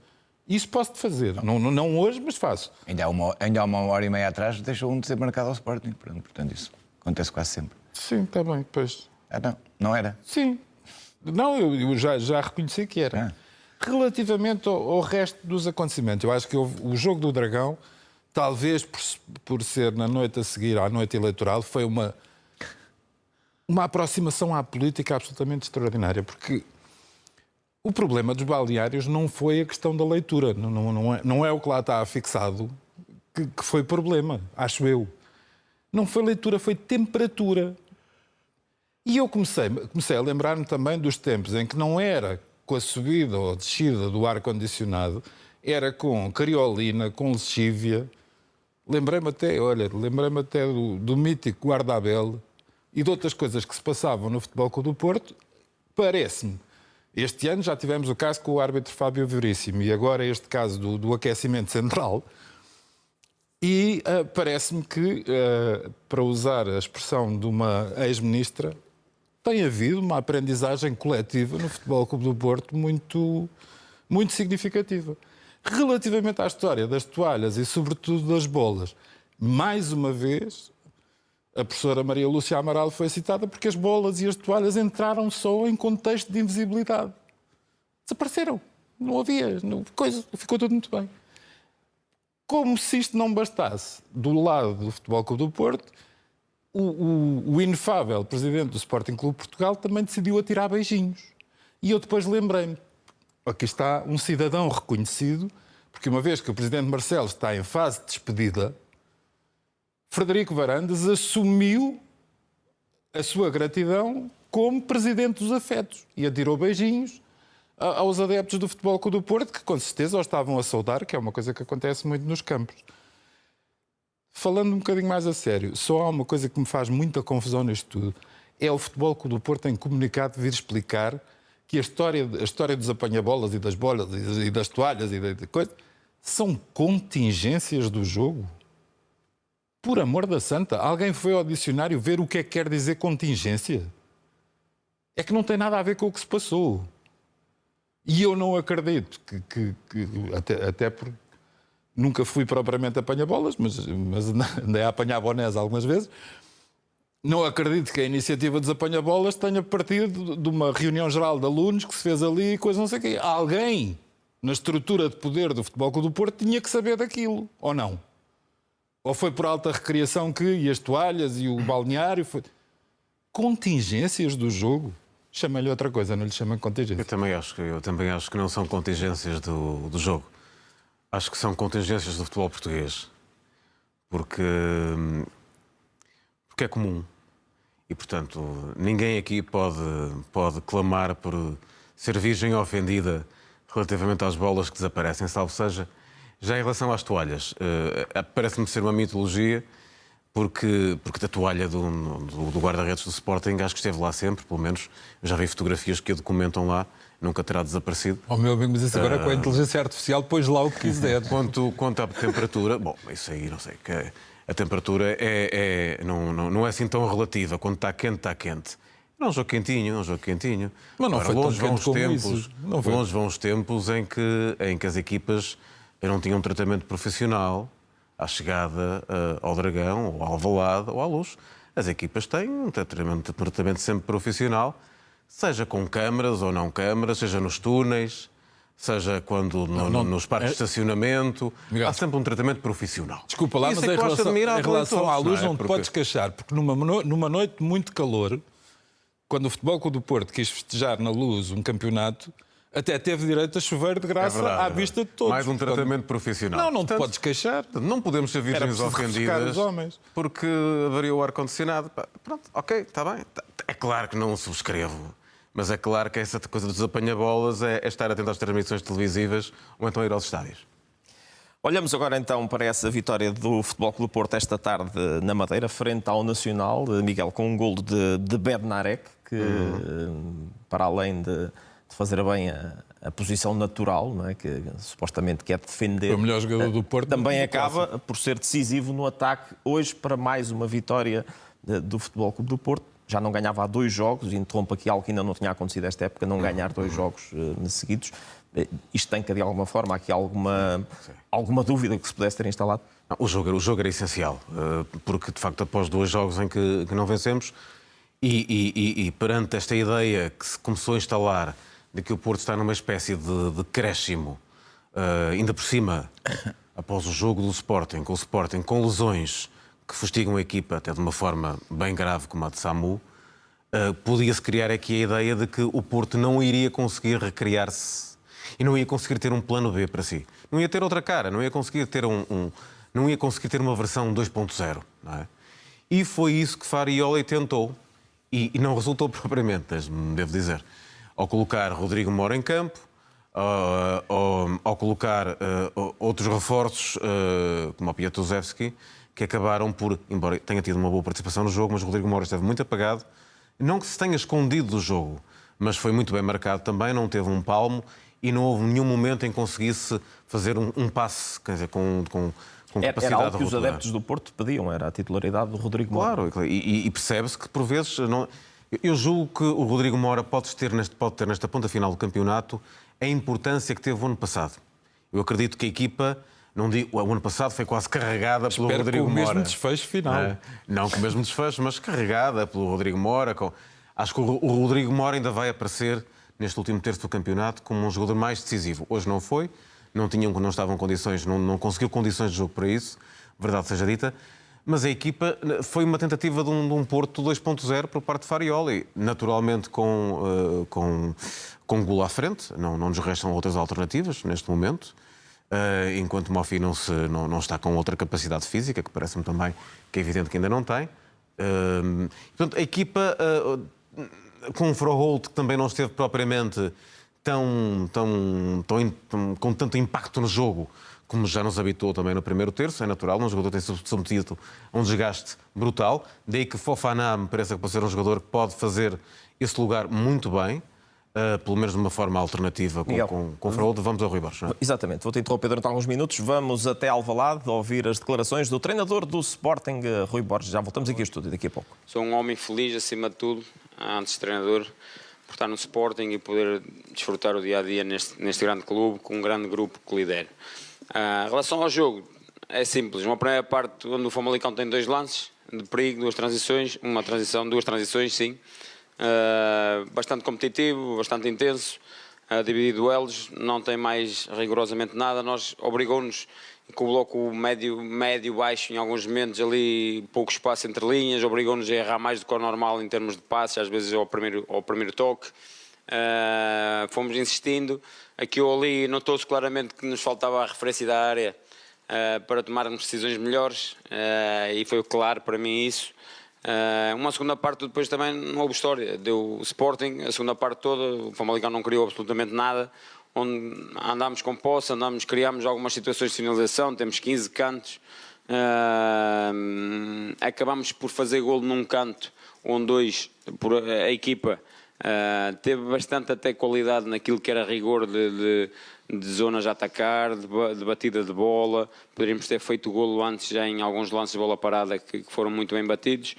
Isso posso-te fazer. Não hoje, mas faço. Ainda há uma hora e meia atrás deixou um de ser marcado ao Sporting. Portanto, isso acontece quase sempre. Sim, está bem, pois. Não era? Sim. Não, eu já reconheci que era. Relativamente ao resto dos acontecimentos, eu acho que o jogo do Dragão, talvez por ser na noite a seguir à noite eleitoral, foi uma aproximação à política absolutamente extraordinária, porque o problema dos balneários não foi a questão da leitura, não é o que lá está fixado que foi problema, acho eu. Não foi leitura, foi temperatura. E eu comecei a lembrar-me também dos tempos em que não era com a subida ou a descida do ar-condicionado, era com criolina, com lexívia. Lembrei-me até do mítico Guardabel e de outras coisas que se passavam no Futebol Clube do Porto. Parece-me. Este ano já tivemos o caso com o árbitro Fábio Veríssimo e agora este caso do aquecimento central. E parece-me que, para usar a expressão de uma ex-ministra, tem havido uma aprendizagem coletiva no Futebol Clube do Porto muito, muito significativa. Relativamente à história das toalhas e, sobretudo, das bolas, mais uma vez, a professora Maria Lúcia Amaral foi citada porque as bolas e as toalhas entraram só em contexto de invisibilidade. Desapareceram. Não havia coisa. Ficou tudo muito bem. Como se isto não bastasse, do lado do Futebol Clube do Porto, o inefável presidente do Sporting Clube de Portugal também decidiu atirar beijinhos. E eu depois lembrei-me, aqui está um cidadão reconhecido, porque uma vez que o presidente Marcelo está em fase de despedida, Frederico Varandas assumiu a sua gratidão como presidente dos afetos e atirou beijinhos aos adeptos do Futebol Clube do Porto, que com certeza o estavam a saudar, que é uma coisa que acontece muito nos campos. Falando um bocadinho mais a sério, só há uma coisa que me faz muita confusão nisto tudo, é o Futebol Clube do Porto em comunicado vir explicar que a história dos apanha-bolas e das bolas e das toalhas e de coisa são contingências do jogo. Por amor da santa, alguém foi ao dicionário ver o que é que quer dizer contingência? É que não tem nada a ver com o que se passou. E eu não acredito que até porque nunca fui propriamente apanha-bolas, mas andei a apanhar bonés algumas vezes. Não acredito que a iniciativa dos apanha-bolas tenha partido de uma reunião geral de alunos que se fez ali e coisa não sei o quê. Alguém na estrutura de poder do Futebol Clube do Porto tinha que saber daquilo, ou não? Ou foi por alta recriação que, e as toalhas e o balneário, foi... Contingências do jogo? Chama-lhe outra coisa, não lhe chamam contingências. Eu também acho que não são contingências do jogo. Acho que são contingências do futebol português. Porque é comum. E, portanto, ninguém aqui pode clamar por ser virgem ofendida relativamente às bolas que desaparecem, salvo seja. Já em relação às toalhas, parece-me ser uma mitologia, porque a toalha do guarda-redes do Sporting acho que esteve lá sempre, pelo menos. Eu já vi fotografias que a documentam lá, nunca terá desaparecido. Oh, meu amigo, mas isso agora com a inteligência artificial, pões lá o que quiser. Quanto à temperatura, bom, isso aí não sei. A temperatura não é assim tão relativa. Quando está quente, está quente. Não é um jogo quentinho, Mas não foi tão quente como isso. Longe vão os tempos em que as equipas não tinham um tratamento profissional à chegada ao Dragão, ou ao Alvalade, ou à Luz. As equipas têm um tratamento sempre profissional, seja com câmaras ou não câmaras, seja nos túneis, seja quando nos parques de estacionamento. Miguel, há sempre um tratamento profissional. Desculpa lá, mas em relação à Luz não te podes queixar, porque numa noite de muito calor, quando o Futebol Clube do Porto quis festejar na Luz um campeonato, até teve direito a chuveiro de graça à vista de todos. Mais um tratamento profissional. Não te podes queixar. Não podemos ser virgens ofendidas porque avaria o ar-condicionado. Pronto, ok, está bem. É claro que não subscrevo. Mas é claro que essa coisa dos apanha-bolas é estar atento às transmissões televisivas ou então ir aos estádios. Olhamos agora então para essa vitória do Futebol Clube do Porto esta tarde na Madeira, frente ao Nacional, Miguel, com um golo de Bednarek, que para além de fazer bem a posição natural, não é? Que supostamente quer defender, o melhor jogador do Porto, também acaba por ser decisivo no ataque hoje para mais uma vitória do Futebol Clube do Porto. Já não ganhava há 2 jogos, interrompo aqui algo que ainda não tinha acontecido esta época, não ganhar 2 jogos seguidos. Isto tem que, de alguma forma, aqui alguma dúvida que se pudesse ter instalado? Não, o jogo era essencial, porque, de facto, após 2 jogos em que não vencemos, e perante esta ideia que se começou a instalar de que o Porto está numa espécie de decréscimo, ainda por cima, após o jogo do Sporting, com lesões que fustigam a equipa até de uma forma bem grave como a de Samu, podia-se criar aqui a ideia de que o Porto não iria conseguir recriar-se e não ia conseguir ter um plano B para si. Não ia ter outra cara, não ia conseguir ter não ia conseguir ter uma versão 2.0, não é? E foi isso que Farioli tentou e não resultou propriamente, devo dizer. Ao colocar Rodrigo Mora em campo, ao colocar outros reforços, como o Piatuzewski, que acabaram por, embora tenha tido uma boa participação no jogo, mas Rodrigo Mora esteve muito apagado. Não que se tenha escondido do jogo, mas foi muito bem marcado também, não teve um palmo e não houve nenhum momento em que conseguisse fazer um passe, quer dizer, com capacidade era algo que os rotular. adeptos do Porto pediam, era a titularidade do Rodrigo Mora. Claro, e percebe-se que por vezes... Eu julgo que o Rodrigo Mora pode ter nesta ponta final do campeonato a importância que teve o ano passado. Eu acredito que a equipa... o ano passado foi quase carregada pelo Rodrigo Mora. Com o mesmo desfecho final. Não com o mesmo desfecho, mas carregada pelo Rodrigo Mora. Acho que o Rodrigo Mora ainda vai aparecer neste último terço do campeonato como um jogador mais decisivo. Hoje não foi, não estavam condições, não conseguiu condições de jogo para isso, verdade seja dita, Mas a equipa foi uma tentativa de um Porto 2.0 por parte de Farioli, naturalmente com golo à frente, não nos restam outras alternativas neste momento, enquanto o Mofi não está com outra capacidade física, que parece-me também que é evidente que ainda não tem. Portanto, a equipa com um Froholt que também não esteve propriamente com tanto impacto no jogo como já nos habituou também no primeiro terço, é natural, um jogador tem sido submetido a um desgaste brutal, daí que Fofana me parece que pode ser um jogador que pode fazer esse lugar muito bem, pelo menos de uma forma alternativa com o Froholt. Vamos ao Rui Borges, não é? Exatamente, vou-te interromper durante alguns minutos, vamos até Alvalade ouvir as declarações do treinador do Sporting, Rui Borges. Já voltamos aqui ao estúdio daqui a pouco. Sou um homem feliz, acima de tudo, antes de treinador, por estar no Sporting e poder desfrutar o dia-a-dia neste grande clube, com um grande grupo que lidero. Em relação ao jogo, é simples. Uma primeira parte onde o Famalicão tem 2 lances de perigo, 2 transições, duas transições, sim. Bastante competitivo, bastante intenso, dividir duelos, não tem mais rigorosamente nada. Nós obrigou-nos com o bloco médio, baixo, em alguns momentos ali, pouco espaço entre linhas, obrigou-nos a errar mais do que o normal em termos de passes, às vezes ao primeiro toque. Fomos insistindo, aqui ou ali notou-se claramente que nos faltava a referência da área para tomarmos decisões melhores, e foi claro para mim isso. Uma segunda parte depois também não houve história, deu o Sporting, a segunda parte toda, o Famalicão não criou absolutamente nada, onde andámos com posse, criámos algumas situações de finalização, temos 15 cantos, acabámos por fazer golo num canto, onde a equipa teve bastante até qualidade naquilo que era rigor de zonas a atacar, de batida de bola. Poderíamos ter feito o golo antes já em alguns lances de bola parada que foram muito bem batidos.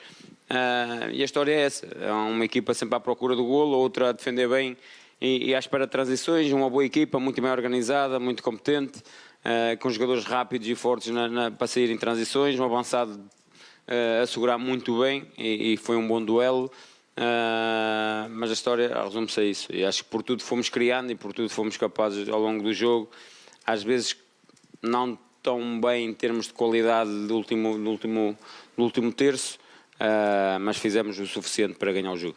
E a história é essa, é uma equipa sempre à procura do golo, outra a defender bem e à espera de transições, uma boa equipa, muito bem organizada, muito competente, com jogadores rápidos e fortes para sair em transições, um avançado a segurar muito bem e foi um bom duelo. Mas a história resume-se a isso, e acho que por tudo fomos criando e por tudo fomos capazes ao longo do jogo, às vezes não tão bem em termos de qualidade do último terço, mas fizemos o suficiente para ganhar o jogo.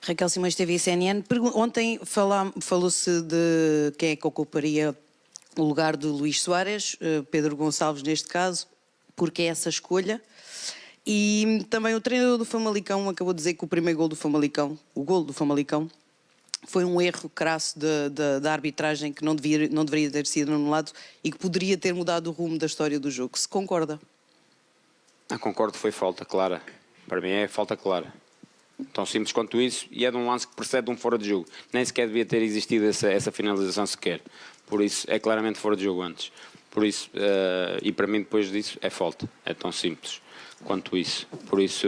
Raquel Simões, TV e CNN. Ontem falou-se de quem é que ocuparia o lugar de Luís Soares, Pedro Gonçalves neste caso, porque é essa escolha. E também o treinador do Famalicão acabou de dizer que o primeiro gol do Famalicão, o gol do Famalicão, foi um erro crasso da arbitragem que não deveria ter sido anulado e que poderia ter mudado o rumo da história do jogo. Se concorda? Concordo, foi falta clara. Para mim é falta clara. Tão simples quanto isso, e é de um lance que precede um fora de jogo. Nem sequer devia ter existido essa finalização sequer. Por isso, é claramente fora de jogo antes. Por isso, e para mim depois disso, é falta. É tão simples quanto isso. Por isso,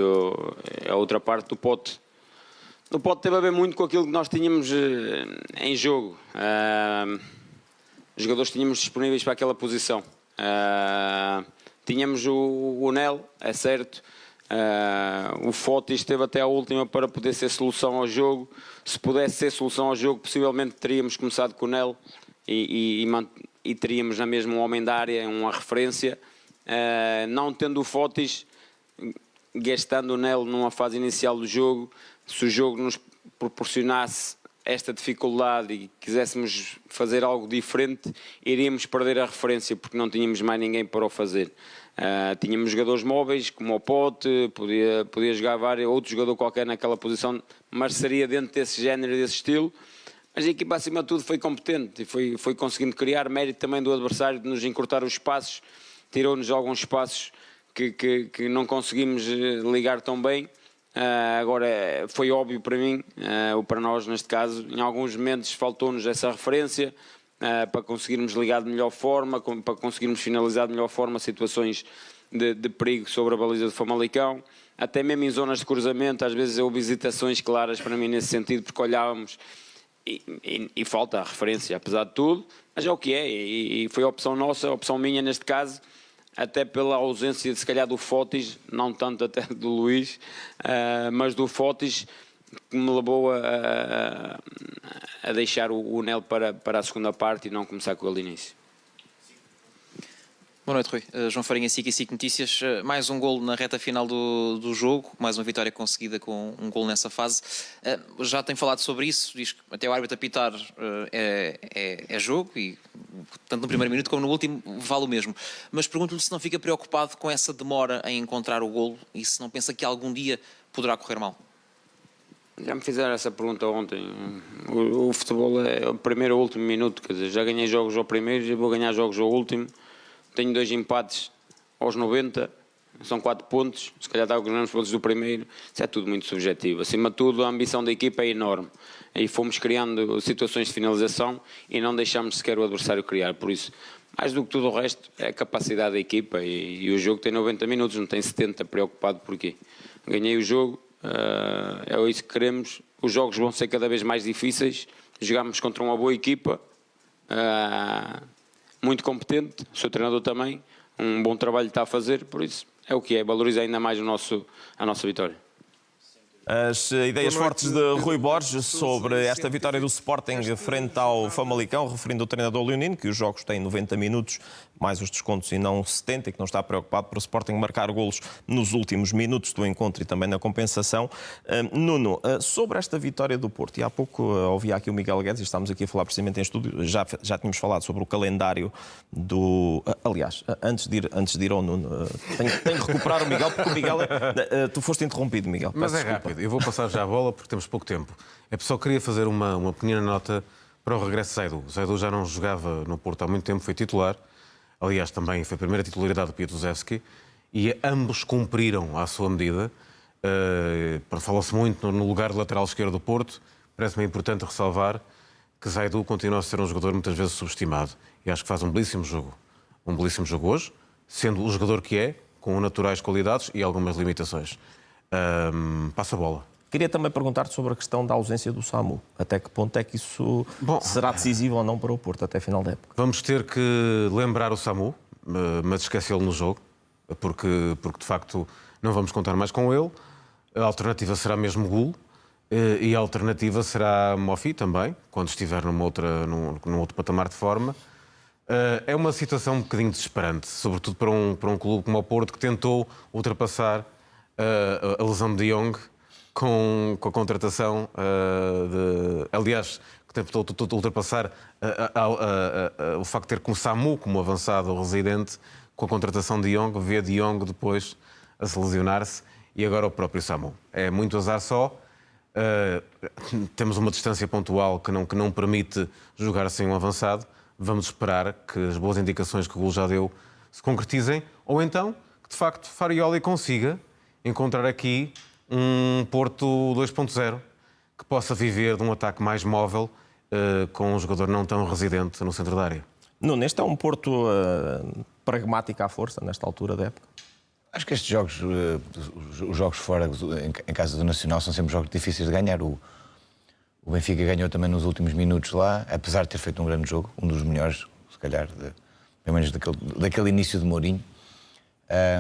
a outra parte do pote. O pote teve a ver muito com aquilo que nós tínhamos em jogo. Os jogadores tínhamos disponíveis para aquela posição. Tínhamos o Nel, é certo. O Foti esteve até à última para poder ser solução ao jogo. Se pudesse ser solução ao jogo, possivelmente teríamos começado com o Nel e teríamos na mesma um homem da área, uma referência. Não tendo o Fotis, gastando o Nel numa fase inicial do jogo, se o jogo nos proporcionasse esta dificuldade e quiséssemos fazer algo diferente, iríamos perder a referência porque não tínhamos mais ninguém para o fazer. Tínhamos jogadores móveis, como o Pote, podia jogar outro jogador qualquer naquela posição, mas seria dentro desse género e desse estilo. Mas a equipa, acima de tudo, foi competente e foi conseguindo criar mérito também do adversário de nos encurtar os espaços, tirou-nos alguns espaços que não conseguimos ligar tão bem. Agora, foi óbvio para mim, ou para nós neste caso, em alguns momentos faltou-nos essa referência, para conseguirmos ligar de melhor forma, para conseguirmos finalizar de melhor forma situações de perigo sobre a baliza do Famalicão, até mesmo em zonas de cruzamento, às vezes houve hesitações claras para mim nesse sentido, porque olhávamos e falta a referência, apesar de tudo, mas é o que é, e foi a opção nossa, a opção minha neste caso, até pela ausência de se calhar do Fotis, não tanto até do Luís, mas do Fotis, que me levou a deixar o Nel para a segunda parte e não começar com ele início. Boa noite, Rui. João Farinha, SIC Notícias. Mais um golo na reta final do jogo, mais uma vitória conseguida com um golo nessa fase. Já tem falado sobre isso, diz que até o árbitro apitar é jogo, e tanto no primeiro minuto como no último vale o mesmo. Mas pergunto-lhe se não fica preocupado com essa demora em encontrar o golo e se não pensa que algum dia poderá correr mal. Já me fizeram essa pergunta ontem. O futebol é o primeiro ou último minuto, quer dizer, já ganhei jogos ao primeiro, já vou ganhar jogos ao último. Tenho 2 empates aos 90, são 4 pontos, se calhar estava com os mesmos pontos do primeiro. Isso é tudo muito subjetivo. Acima de tudo, a ambição da equipa é enorme. Aí fomos criando situações de finalização e não deixamos sequer o adversário criar. Por isso, mais do que tudo o resto, é a capacidade da equipa, e o jogo tem 90 minutos, não tem 70, preocupado porquê. Ganhei o jogo, é isso que queremos. Os jogos vão ser cada vez mais difíceis, jogamos contra uma boa equipa, muito competente, o seu treinador também, um bom trabalho está a fazer, por isso é o que é, valoriza ainda mais a nossa vitória. As ideias fortes de Rui Borges sobre esta vitória do Sporting frente ao Famalicão, referindo o treinador leonino, que os jogos têm 90 minutos, mais os descontos e não 70, e que não está preocupado por o Sporting marcar golos nos últimos minutos do encontro e também na compensação. Nuno, sobre esta vitória do Porto, e há pouco ouvi aqui o Miguel Guedes, e estamos aqui a falar precisamente em estúdio, já tínhamos falado sobre o calendário do... Aliás, antes de ir ao Nuno, tenho que recuperar o Miguel, porque o Miguel... Tu foste interrompido, Miguel. Mas é rápido, eu vou passar já a bola porque temos pouco tempo. É só queria fazer uma pequena nota para o regresso de Zaidu. Zaidu já não jogava no Porto há muito tempo, foi titular. Aliás, também foi a primeira titularidade do Piatusevski, e ambos cumpriram à sua medida. Fala-se muito no lugar de lateral esquerdo do Porto. Parece-me importante ressalvar que Zaidu continua a ser um jogador muitas vezes subestimado, e acho que faz um belíssimo jogo hoje, sendo o jogador que é, com naturais qualidades e algumas limitações. Passa a bola. Queria também perguntar-te sobre a questão da ausência do Samu. Até que ponto é que isso será decisivo ou não para o Porto até a final da época? Vamos ter que lembrar o Samu, mas esquecê-lo no jogo, porque de facto não vamos contar mais com ele. A alternativa será mesmo Gul, e a alternativa será Mofi também, quando estiver num outro patamar de forma. É uma situação um bocadinho desesperante, sobretudo para um clube como o Porto, que tentou ultrapassar a lesão de Jong com a contratação aliás, que tentou ultrapassar o facto de ter com o Samu como avançado residente, com a contratação de Jong, vê de Jong depois a se lesionar-se, e agora o próprio Samu. É muito azar só. Temos uma distância pontual que não permite jogar sem um avançado. Vamos esperar que as boas indicações que o Gul já deu se concretizem, ou então que de facto Farioli consiga encontrar aqui um Porto 2.0 que possa viver de um ataque mais móvel, com um jogador não tão residente no centro da área. Nuno, este é um Porto pragmático à força nesta altura da época? Acho que estes jogos, os jogos fora, em casa do Nacional, são sempre jogos difíceis de ganhar. O Benfica ganhou também nos últimos minutos lá, apesar de ter feito um grande jogo, um dos melhores, se calhar, pelo menos daquele início de Mourinho.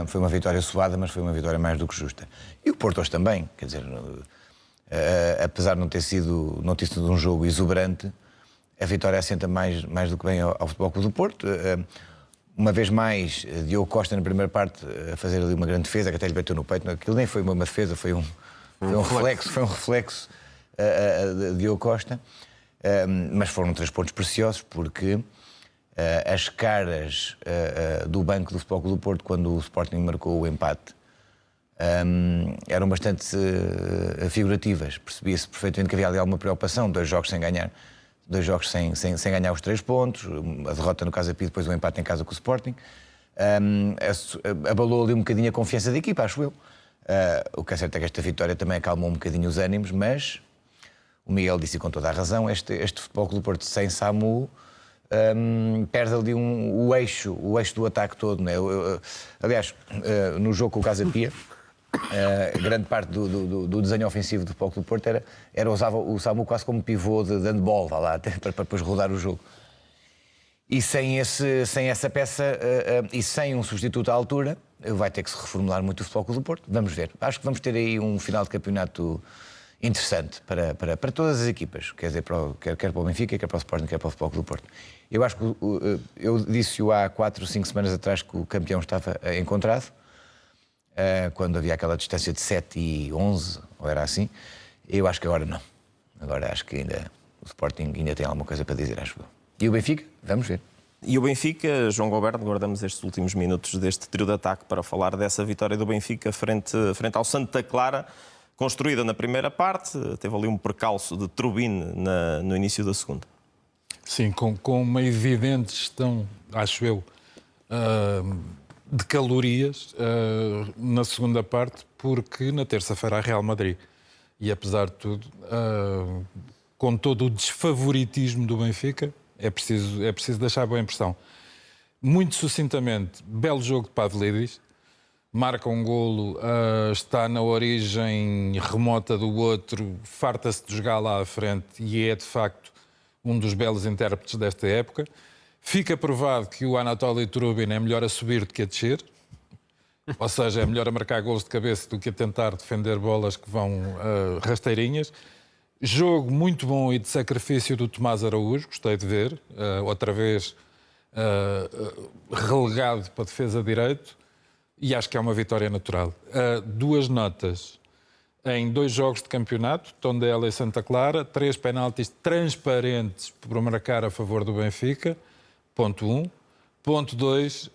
Foi uma vitória suada, mas foi uma vitória mais do que justa. E o Porto hoje também, quer dizer, apesar de não ter sido um jogo exuberante, a vitória assenta mais do que bem ao Futebol Clube do Porto. Uma vez mais, Diogo Costa na primeira parte a fazer ali uma grande defesa, que até lhe bateu no peito. Aquilo nem foi uma defesa, foi um reflexo de Diogo Costa. Mas foram 3 pontos preciosos, porque as caras do banco do Futebol Clube do Porto, quando o Sporting marcou o empate, eram bastante figurativas. Percebia-se perfeitamente que havia ali alguma preocupação. 2 jogos sem ganhar, 2 jogos sem ganhar os 3 pontos, a derrota no Casa Pia, depois o empate em casa com o Sporting. Abalou ali um bocadinho a confiança da equipa, acho eu. O que é certo é que esta vitória também acalmou um bocadinho os ânimos, mas o Miguel disse com toda a razão, este Futebol Clube do Porto sem Samu perde ali o eixo do ataque todo, né? Aliás, no jogo com o Casa Pia, grande parte do desenho ofensivo do Futebol Clube do Porto era usar o Samu quase como pivô de handball, vá lá, até para depois rodar o jogo. E sem essa peça e sem um substituto à altura, vai ter que se reformular muito o Futebol Clube do Porto. Vamos ver. Acho que vamos ter aí um final de campeonato interessante para todas as equipas, quer dizer, quer para o Benfica, quer para o Sporting, quer para o Futebol Clube do Porto. Eu acho que eu disse-o há 4 ou 5 semanas atrás que o campeão estava encontrado, quando havia aquela distância de 7 e 11, ou era assim. Eu acho que agora não. Agora acho que ainda o Sporting ainda tem alguma coisa para dizer, acho eu. E o Benfica? Vamos ver. E o Benfica, João Goberno, guardamos estes últimos minutos deste trio de ataque para falar dessa vitória do Benfica frente ao Santa Clara, construída na primeira parte, teve ali um percalço de turbine no início da segunda. Sim, com uma evidente gestão, acho eu, de calorias na segunda parte, porque na terça-feira há Real Madrid. E apesar de tudo, com todo o desfavoritismo do Benfica, é preciso deixar boa impressão. Muito sucintamente, belo jogo de Pavlidis, marca um golo, está na origem remota do outro, farta-se de jogar lá à frente e é de facto um dos belos intérpretes desta época. Fica provado que o Anatoly Trubin é melhor a subir do que a descer, ou seja, é melhor a marcar golos de cabeça do que a tentar defender bolas que vão rasteirinhas. Jogo muito bom e de sacrifício do Tomás Araújo, gostei de ver, outra vez relegado para a defesa de direito, e acho que é uma vitória natural. 2 notas em 2 jogos de campeonato, Tondela e Santa Clara, 3 penaltis transparentes por marcar a favor do Benfica, ponto 1. Ponto 2,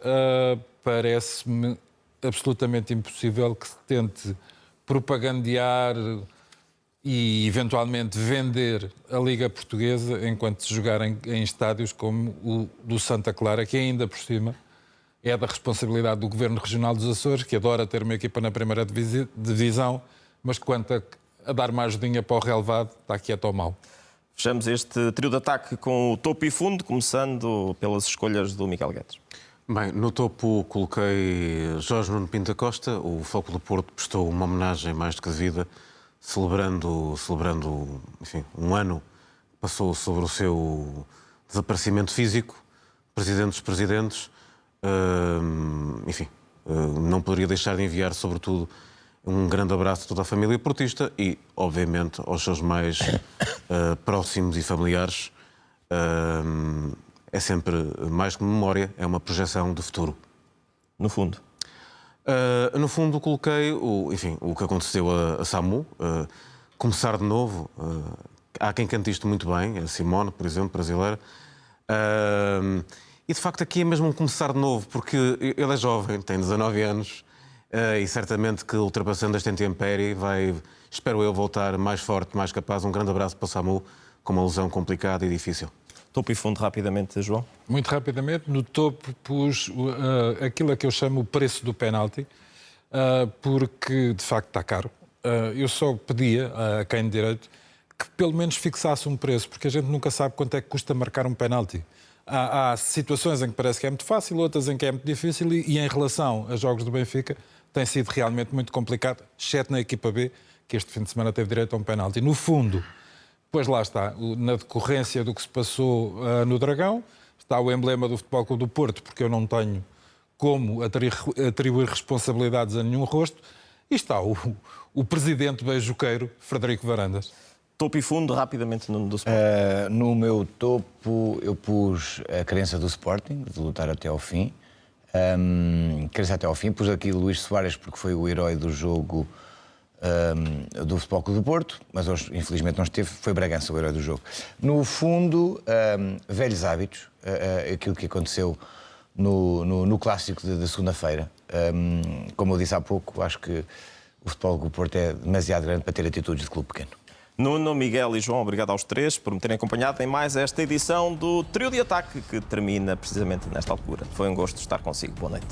parece-me absolutamente impossível que se tente propagandear e eventualmente vender a Liga Portuguesa enquanto se jogar em estádios como o do Santa Clara, que ainda por cima é da responsabilidade do Governo Regional dos Açores, que adora ter uma equipa na primeira divisão, mas quanto a dar uma ajudinha para o relevado, está quieto ou mau. Fechamos este trio de ataque com o topo e fundo, começando pelas escolhas do Miguel Guedes. Bem, no topo coloquei Jorge Nuno Pinto da Costa. O Futebol Clube do Porto prestou uma homenagem mais do que devida, celebrando enfim, um ano que passou sobre o seu desaparecimento físico, presidente dos presidentes. Enfim, não poderia deixar de enviar, sobretudo, um grande abraço a toda a família portista e, obviamente, aos seus mais próximos e familiares. É sempre mais que memória, é uma projeção de futuro. No fundo? No fundo, coloquei o que aconteceu a Samu, começar de novo. Há quem cante isto muito bem, a Simone, por exemplo, brasileira. E de facto aqui é mesmo um começar de novo, porque ele é jovem, tem 19 anos, e certamente que ultrapassando este intempérie vai, espero eu, voltar mais forte, mais capaz. Um grande abraço para o Samu, com uma lesão complicada e difícil. Topo e fundo, rapidamente, João. Muito rapidamente, no topo pus aquilo a que eu chamo o preço do penalti, porque de facto está caro. Eu só pedia a quem de direito que pelo menos fixasse um preço, porque a gente nunca sabe quanto é que custa marcar um penalti. Há situações em que parece que é muito fácil, outras em que é muito difícil, e em relação a jogos do Benfica tem sido realmente muito complicado, exceto na equipa B, que este fim de semana teve direito a um penalti. No fundo, pois lá está, na decorrência do que se passou no Dragão, está o emblema do Futebol Clube do Porto, porque eu não tenho como atribuir responsabilidades a nenhum rosto, e está o presidente beijoqueiro, Frederico Varandas. Topo e fundo, rapidamente, do Sporting. No meu topo, eu pus a crença do Sporting, de lutar até ao fim. Crença até ao fim. Pus aqui Luís Soares, porque foi o herói do jogo do Futebol Clube do Porto, mas hoje, infelizmente, não esteve. Foi Bragança o herói do jogo. No fundo, velhos hábitos. Aquilo que aconteceu no clássico de segunda-feira. Como eu disse há pouco, acho que o Futebol Clube do Porto é demasiado grande para ter atitudes de clube pequeno. Nuno, Miguel e João, obrigado aos 3 por me terem acompanhado em mais esta edição do Trio de Ataque, que termina precisamente nesta altura. Foi um gosto estar consigo. Boa noite.